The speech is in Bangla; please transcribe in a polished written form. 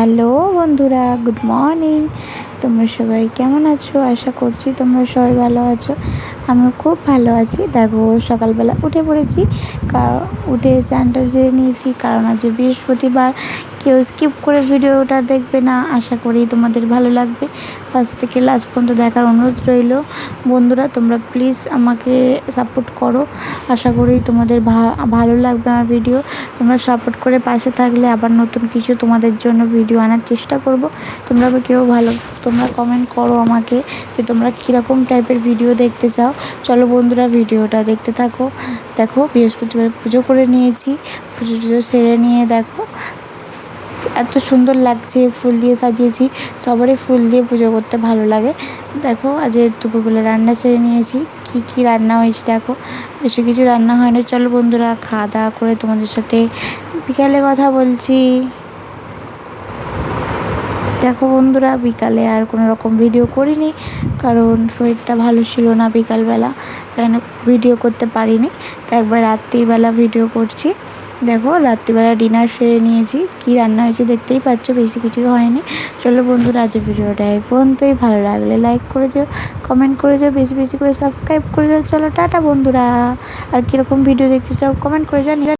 হ্যালো বন্ধুরা, গুড মর্নিং। তোমরা সবাই কেমন আছো? আশা করছি তোমরা সবাই ভালো আছো। আমিও খুব ভালো আছি। দেখো, সকালবেলা উঠে পড়েছি, উঠে চানটা সেরে নিয়েছি, কারণ আজ বৃহস্পতিবার। কেউ স্কিপ করে ভিডিওটা দেখবে না, আশা করি তোমাদের ভালো লাগবে। ফার্স্ট থেকে লাস্ট পর্যন্ত দেখার অনুরোধ রইল। বন্ধুরা, তোমরা প্লিজ আমাকে সাপোর্ট করো। আশা করি তোমাদের ভালো লাগবে আমার ভিডিও। তোমরা সাপোর্ট করে পাশে থাকলে আবার নতুন কিছু তোমাদের জন্য ভিডিও আনার চেষ্টা করব। তোমরা কমেন্ট করো আমাকে যে তোমরা কীরকম টাইপের ভিডিও দেখতে চাও। চলো বন্ধুরা, ভিডিওটা দেখতে থাকো। দেখো, বৃহস্পতিবার পুজো করে নিয়েছি। পুজো সেরে নিয়ে দেখো এত সুন্দর লাগছে, ফুল দিয়ে সাজিয়েছি। সবারই ফুল দিয়ে পুজো করতে ভালো লাগে। দেখো, আজ দুপুরবেলা রান্না সেরে নিয়েছি। কি রান্না হয়েছে দেখো, বেশি কিছু রান্না হয় না। চলো বন্ধুরা, খাওয়া দাওয়া করে তোমাদের সাথে বিকালে কথা বলছি। দেখো বন্ধুরা, বিকালে আর কোনো রকম ভিডিও করিনি, কারণ শরীরটা ভালো ছিল না বিকালবেলা, তাই জন্য ভিডিও করতে পারিনি। তো একবার রাত্রিবেলা ভিডিও করছি। দেখো, রাত্রিবেলা ডিনার সেরে নিয়েছি। কি রান্না হয়েছে দেখতেই পাচ্ছ, বেশি কিছু হয়নি। চলো বন্ধুরা, আজ ভিডিওটা এই পর্যন্তই। ভালো লাগলে লাইক করে দিও, কমেন্ট করে দিও, বেশি বেশি করে সাবস্ক্রাইব করে দিও। চলো টাটা বন্ধুরা। আর কীরকম ভিডিও দেখতে চাও কমেন্ট করে জানিও।